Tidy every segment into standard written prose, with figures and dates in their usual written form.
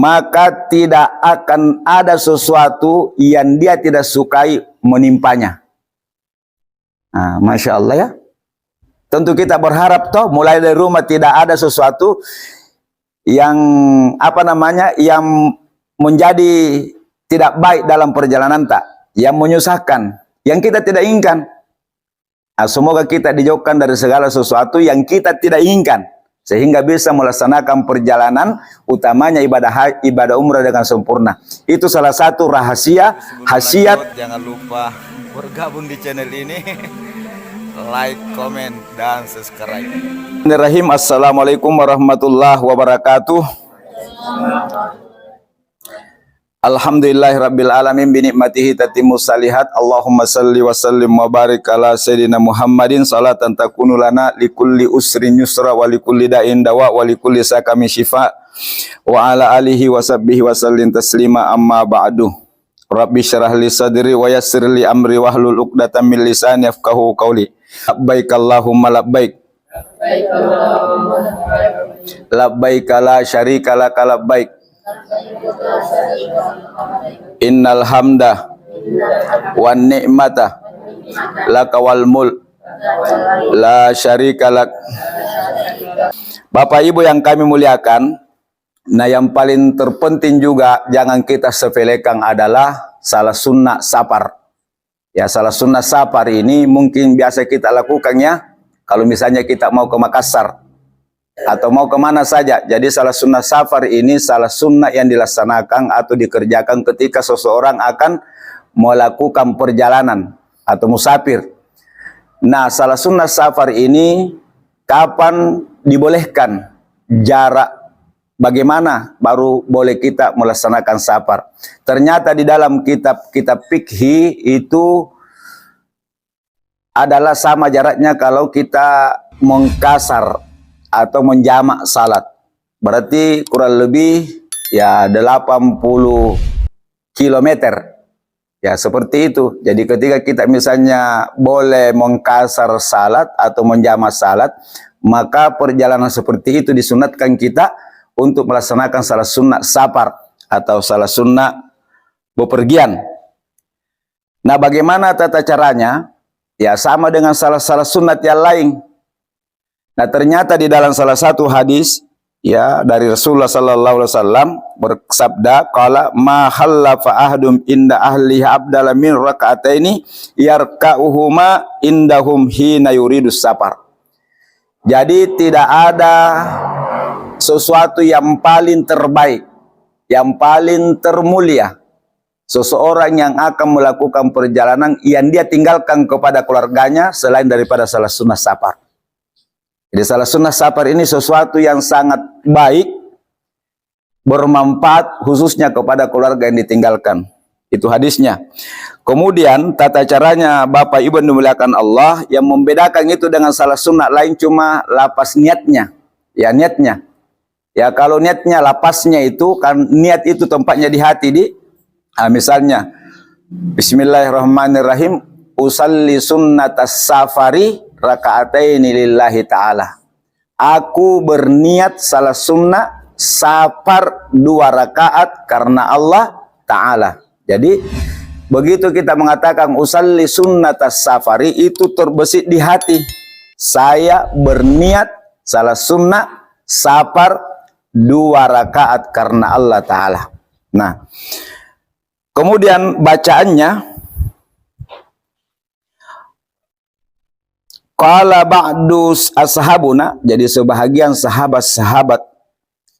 maka tidak akan ada sesuatu yang dia tidak sukai menimpanya. Nah, Masya Allah ya. Tentu kita berharap toh mulai dari rumah tidak ada sesuatu yang yang menjadi tidak baik dalam perjalanan yang menyusahkan, yang kita tidak inginkan. Nah, semoga kita dijauhkan dari segala sesuatu yang kita tidak inginkan, sehingga bisa melaksanakan perjalanan utamanya ibadah umrah dengan sempurna. Itu salah satu rahasia khasiat. Jangan lupa bergabung di channel ini. Like, comment, dan subscribe. Bismillahirrahmanirrahim. Assalamualaikum warahmatullahi wabarakatuh. Alhamdulillahirabbil alamin bi nikmatihi tatimmus salihat. Allahumma salli wa sallim wa barik ala sayyidina Muhammadin salatan takunu lana likulli usrin yusra wa likulli da'in dawa wa likulli sakamin syifa wa ala alihi wa sahbihi wa sallim taslima amma ba'du. Rabbi syrah li sadri wa yassir li amri wahlul 'uqdatam min lisani yafqahu qawli. Labbaik Allahumma labbaik. Labbaik la syarika lak labbaik. Innal hamda wan ni'mata laka wal mulk la syarika lak. Bapak Ibu yang kami muliakan, nah yang paling terpenting juga jangan kita sepelekan adalah salah sunnah safar. Ya, salah sunnah safar ini mungkin biasa kita lakukannya kalau misalnya kita mau ke Makassar atau mau kemana saja. Jadi salah sunnah safar ini salah sunnah yang dilaksanakan atau dikerjakan ketika seseorang akan melakukan perjalanan atau musafir. Nah, salah sunnah safar ini kapan dibolehkan, jarak bagaimana baru boleh kita melaksanakan safar. Ternyata di dalam kitab-kitab fikih itu adalah sama jaraknya kalau kita mengkasar atau menjamak salat. Berarti kurang lebih ya 80 km. Ya seperti itu. Jadi ketika kita misalnya boleh mengkasar salat atau menjamak salat, maka perjalanan seperti itu disunatkan kita untuk melaksanakan salah sunnah safar atau salah sunnah bepergian. Nah, bagaimana tata caranya? Ya sama dengan salah sunnat yang lain. Nah, ternyata di dalam salah satu hadis ya dari Rasulullah sallallahu alaihi wasallam bersabda, qala ma hallafa ahdum inda ahli abdala min raka'ataini yarka'uhuma indahum hina yuridus safar. Jadi tidak ada sesuatu yang paling terbaik, yang paling termulia, seseorang yang akan melakukan perjalanan yang dia tinggalkan kepada keluarganya selain daripada salah sunnah safar. Jadi salah sunnah safar ini sesuatu yang sangat baik, bermanfaat khususnya kepada keluarga yang ditinggalkan. Itu hadisnya. Kemudian tata caranya Bapak Ibu dimuliakan Allah, yang membedakan itu dengan salah sunnah lain cuma lapas niatnya. Ya niatnya. Ya kalau niatnya lapasnya itu kan niat itu tempatnya di hati misalnya Bismillahirrahmanirrahim usalli sunnatas safari raka'ataini lillahi ta'ala. Aku berniat salah sunnah safar 2 rakaat karena Allah Ta'ala. Jadi begitu kita mengatakan usalli sunnatas safari itu terbesit di hati. Saya berniat salah sunnah safar 2 rakaat karena Allah Ta'ala. Nah, kemudian bacaannya qala ba'du ashabuna, jadi sebahagian sahabat-sahabat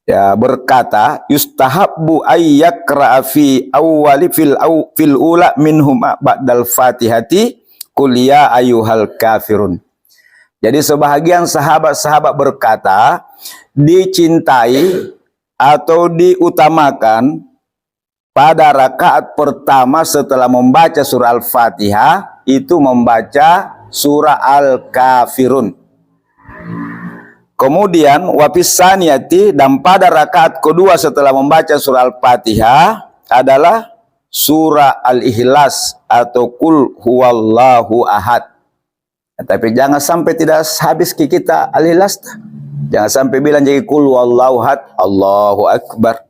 ya berkata yustahabbu ayyaqra fi awwali fil ula minhum ba'dal fatihati qul ya ayyuhal kafirun. Jadi sebahagian sahabat-sahabat berkata dicintai atau diutamakan pada rakaat pertama setelah membaca surah Al-Fatihah itu membaca surah Al-Kafirun. Kemudian wafis saniyati, dan pada rakaat kedua setelah membaca surah Al-Fatihah adalah surah Al-Ikhlas atau Qul huwallahu ahad. Tapi jangan sampai tidak habis kita Al-Ikhlas. Jangan sampai bilang jadi Qul huwallahu ahad, Allahu akbar.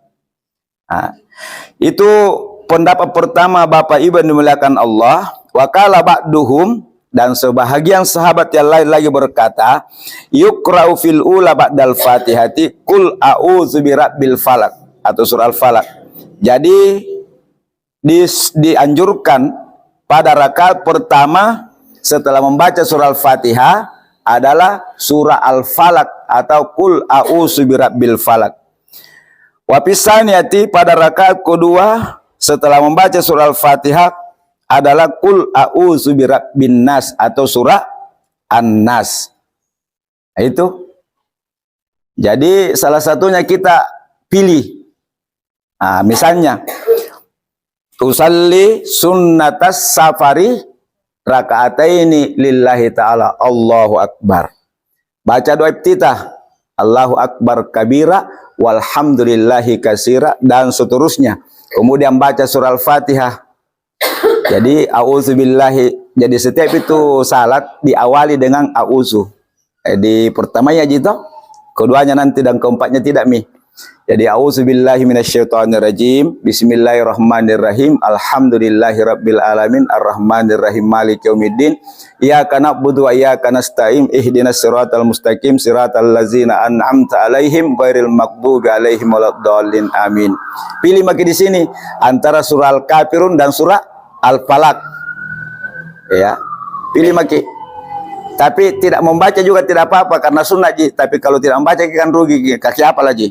Nah, itu pendapat pertama Bapak Ibu yang dimuliakan Allah. Wakala ba'duhum, dan sebahagian sahabat yang lain lagi berkata, yukra'u fil ula ba'dal fatihati kul a'udzu birabbil falak, atau surah al-falak. Jadi dianjurkan pada rakaat pertama setelah membaca surah al-fatihah adalah surah al-falak atau kul a'udzu birabbil falak. Wa pisaniyati, pada rakaat kedua setelah membaca surah al-fatihah adalah kul a'udzu birabbin nas atau surah an-nas. Nah, itu. Jadi salah satunya kita pilih. Nah, misalnya usalli sunnatas safari raka'ataini lillahi ta'ala Allahu akbar. Baca doa iftitah Allahu akbar kabira walhamdulillahi katsira dan seterusnya. Kemudian baca surah al-fatihah. Jadi auzubillahi. Jadi setiap itu salat diawali dengan auzu. Di pertamanya gitu, keduanya nanti dan keempatnya tidak mi. Jadi auzubillahi minasyaitonirrajim. Bismillahirrahmanirrahim. Alhamdulillahirabbil alamin arrahmanirrahim maliki yaumiddin. Iyyaka na'budu wa iyyaka nasta'in ihdinas siratal mustaqim siratal ladzina an'amta 'alaihim ghairil maghdubi 'alaihim waladdallin. Amin. Pilih maki di sini antara surah Al-Kafirun dan surah Al-Falaq. Ya, pilih maki. Tapi tidak membaca juga tidak apa-apa karena sunnah ji. Tapi kalau tidak membaca kan rugi, kaki apa lagi?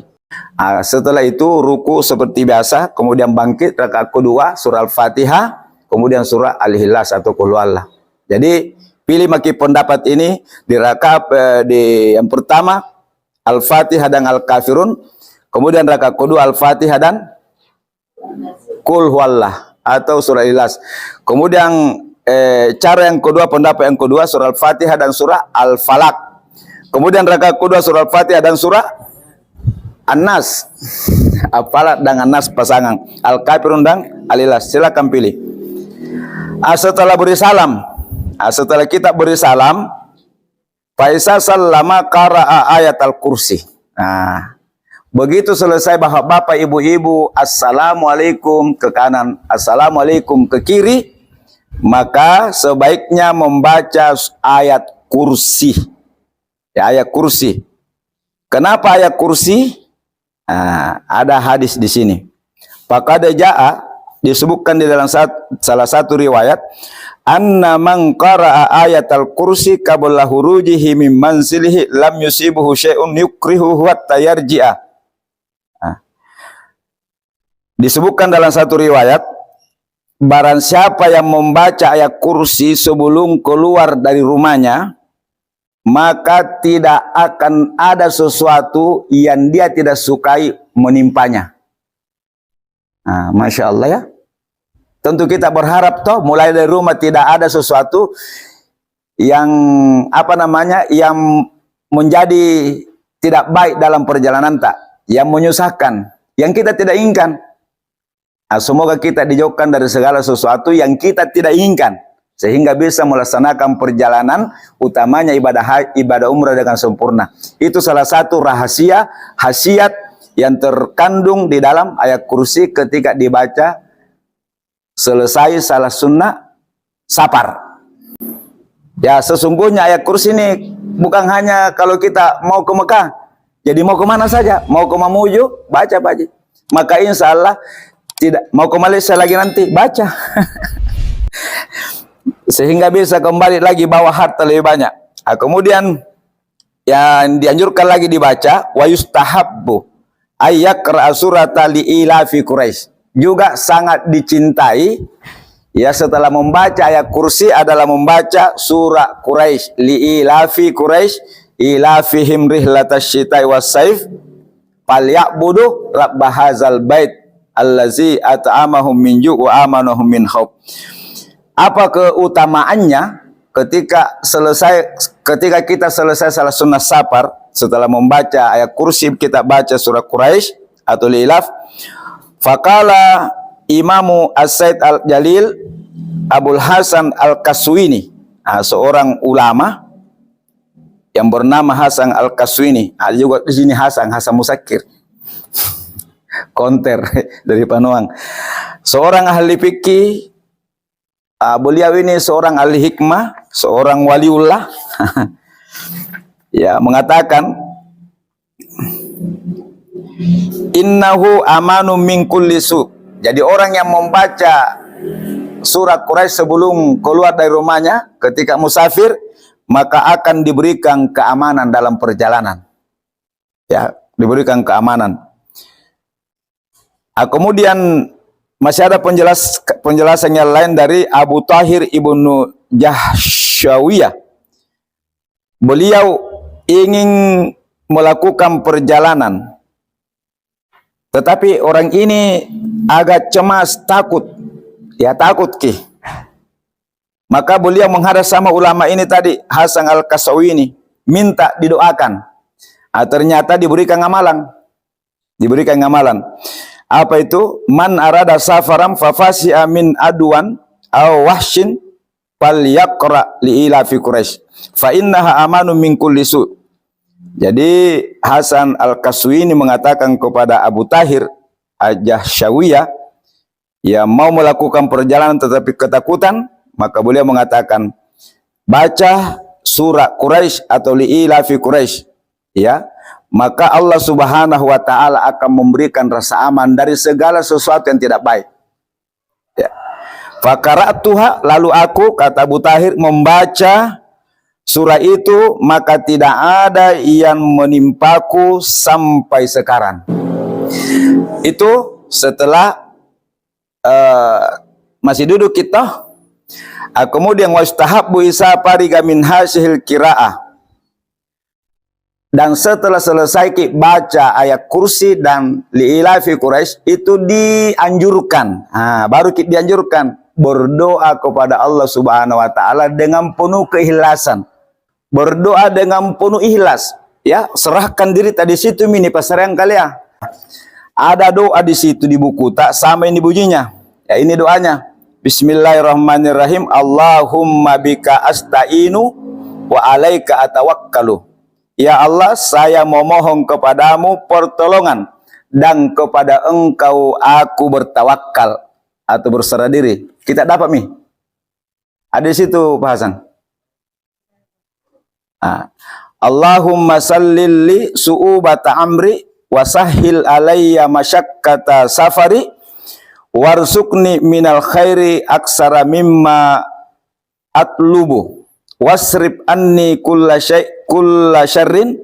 Nah, setelah itu ruku seperti biasa, kemudian bangkit rakaat kedua surah Al-Fatihah, kemudian surah Al-Ikhlas atau Qul Huwallah. Jadi pilih maki pendapat ini di rakaat di yang pertama Al-Fatihah dan Al-Kafirun, kemudian rakaat kedua Al-Fatihah dan Qul Huwallah atau surah Al-Ikhlas. Kemudian cara yang kedua, pendapat yang kedua surah Al-Fatihah dan surah Al-Falaq. Kemudian rakaat kedua surah Al-Fatihah dan surah An-Nas. Al-Falaq dan An-Nas pasangan, Al-Kafirun dan Al-Ikhlas. Silakan pilih. Setelah beri salam, setelah kita beri salam, Faisa sallama qara'a ayat al-kursi. Nah, begitu selesai bapak ibu-ibu assalamualaikum ke kanan, assalamualaikum ke kiri, maka sebaiknya membaca ayat kursi. Ya, ayat kursi. Kenapa ayat kursi? Nah, ada hadis di sini. Faqad jaa, disebutkan di dalam salah satu riwayat, anna man qara'a ayatal kursi qabla hurujihi min manzilihi lam yusibuhu syai'un yukrihuhu hatta yarji'a. Disebutkan dalam satu riwayat, barang siapa yang membaca ayat kursi sebelum keluar dari rumahnya, maka tidak akan ada sesuatu yang dia tidak sukai menimpanya. Nah, Masya Allah ya. Tentu kita berharap toh mulai dari rumah tidak ada sesuatu yang yang menjadi tidak baik dalam perjalanan tak, yang menyusahkan, yang kita tidak inginkan. Nah, semoga kita dijauhkan dari segala sesuatu yang kita tidak inginkan, sehingga bisa melaksanakan perjalanan utamanya ibadah umrah dengan sempurna. Itu salah satu rahasia khasiat yang terkandung di dalam ayat kursi ketika dibaca selesai salah sunnah safar. Ya, sesungguhnya ayat kursi ini bukan hanya kalau kita mau ke Mekah, jadi mau ke mana saja, mau ke Mamuju, baca. Maka insya Allah tidak mau ke Malaysia lagi nanti, baca. Sehingga bisa kembali lagi bawa harta lebih banyak. Nah, kemudian yang dianjurkan lagi dibaca wa yustahabbu ayyaqra surata li ilafi Quraisy. Juga sangat dicintai ya setelah membaca ayat kursi adalah membaca surah Quraisy, li ilafi Quraisy ilafihim rihlatash syita'i was-saif falyabudu rabb hadzal bait allazi at'amahum min ju' wa amanahum min khauf. Apa keutamaannya ketika kita selesai salah sunnah safar, setelah membaca ayat kursi kita baca surah Quraisy atau Ilaf. Faqala Imamu As-Said Al-Jalil Abul Hasan Al-Kaswini, seorang ulama yang bernama Hasan Al-Kaswini. Ada juga di sini Hasan Musakir. konter dari Panuang. Seorang ahli fikih, beliau ini seorang ahli hikmah, seorang waliullah. Ya, mengatakan innahu amanu min kulli su. Jadi orang yang membaca surat Quraisy sebelum keluar dari rumahnya ketika musafir, maka akan diberikan keamanan dalam perjalanan. Ya, diberikan keamanan. Kemudian masih ada penjelasan yang lain dari Abu Tahir ibnu Jahsyawiyah. Beliau ingin melakukan perjalanan, tetapi orang ini agak cemas, takut. Ya, takut ki. Maka beliau menghadap sama ulama ini tadi, Hasan Al-Kashawi ini, minta didoakan. Ternyata diberikan amalan. Diberikan amalan. Apa itu? Man arada safaram fafasi'a min adwan aw wahshin falyaqra li ila fi Quraisy fa innaha amanu min kulli su. Jadi Hasan Al-Kashawi ini mengatakan kepada Abu Tahir Al-Jahsyawiyah yang mau melakukan perjalanan tetapi ketakutan, maka beliau mengatakan baca surah Quraisy atau li ila fi Quraisy, ya. Maka Allah Subhanahu wa taala akan memberikan rasa aman dari segala sesuatu yang tidak baik. Ya. Fakara'tuha, lalu aku, kata Abu Tahir, membaca surah itu, maka tidak ada yang menimpaku sampai sekarang. Itu setelah masih duduk kita. Kemudian wastahabbu isa fariga min hasihil qiraah. Dan setelah selesai baca ayat kursi dan li'ila fi Quraisy, itu dianjurkan. Baru dianjurkan berdoa kepada Allah Subhanahu wa taala dengan penuh keikhlasan. Berdoa dengan penuh ikhlas, ya, serahkan diri tadi situ mini pasarang kalian. Ada doa di situ di buku, tak sama ini bunyinya. Ya, ini doanya. Bismillahirrahmanirrahim. Allahumma bika asta'inu wa alaika atawakkalu. Ya Allah, saya memohon kepadamu pertolongan dan kepada Engkau aku bertawakal atau berserah diri. Kita dapat mi? Ada di situ Pak Hasan. Allahumma sallilli su'ubata amri wa sahhil alayya masyakkata safari warzuqni minal khairi aksara mimma atlubu wasrib anni kulla syarrin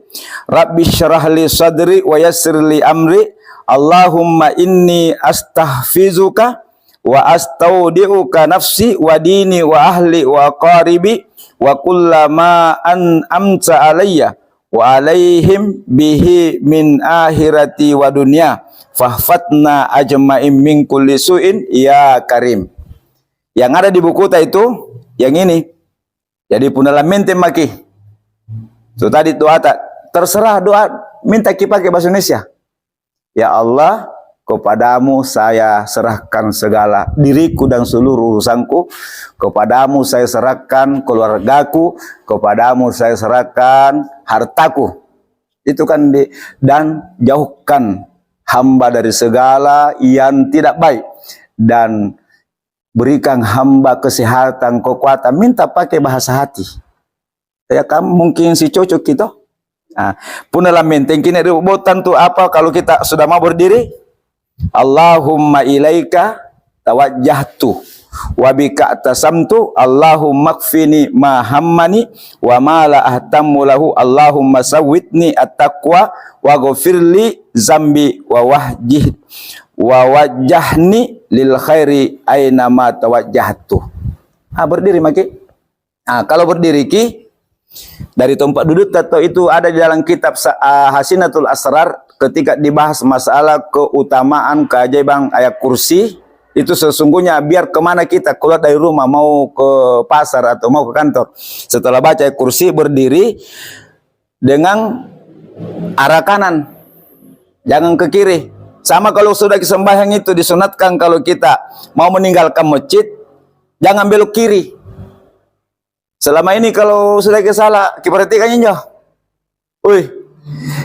rabbi syrah li sadri wa yassir li amri Allahumma inni astahfizuka wa astaudi'uka nafsi wa dini wa ahli wa qaribi wa kullama amta alayya wa alaihim bihi min akhirati wa dunya fahfatna ajma'in min kulli su'in ya karim. Yang ada di buku itu yang ini. Jadi punalamente maki. So tadi doa tak terserah doa minta kita pakai bahasa Indonesia. Ya Allah, kepadamu saya serahkan segala diriku dan seluruh urusanku. Kepadamu saya serahkan keluargaku. Kepadamu saya serahkan hartaku. Itu kan dan jauhkan hamba dari segala yang tidak baik. Dan berikan hamba kesehatan, kekuatan. Minta pakai bahasa hati. Ya kamu mungkin si cocok kita. Pun dalam menteng kini rebutan tu apa kalau kita sudah mau berdiri? Allahumma ilaika tawajjahtu wa bika tasamtu Allahumma kfini ma hammani wa ma la ahtammu lahu Allahumma sawwitni at-taqwa wa ghfirli zambi wa wajjahni lil khairi aina ma tawajjahtu. Berdiri maki. Kalau berdiri ki dari tempat duduk atau itu ada di dalam kitab Hasinatul Asrar ketika dibahas masalah keutamaan keajaiban ayat kursi. Itu sesungguhnya biar kemana kita keluar dari rumah, mau ke pasar atau mau ke kantor, setelah baca ayat kursi berdiri dengan arah kanan, jangan ke kiri. Sama kalau sudah sembahyang itu disunatkan kalau kita mau meninggalkan masjid, jangan belok kiri. Selama ini kalau sudah salah, perhatikannya jauh.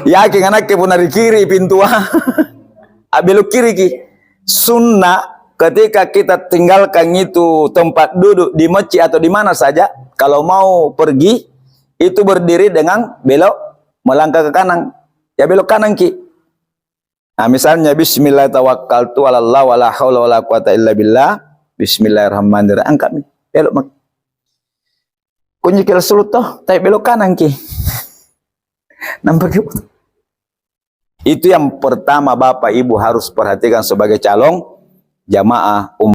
Yakin anak ke punari kiri pintu. belok kiri ki. Sunnah ketika kita tinggalkan itu tempat duduk di masjid atau di mana saja, kalau mau pergi itu berdiri dengan belok melangkah ke kanan. Ya belok kanan ki. Nah, misalnya bismillah tawakkaltu 'ala Allah wala haula wala quwata illa billah. Bismillahirrahmanirrahim. Angkat belok mak. Kunci kira sulut toh, tapi belok kanan ki. Nampak itu? Itu yang pertama Bapak Ibu harus perhatikan sebagai calon jamaah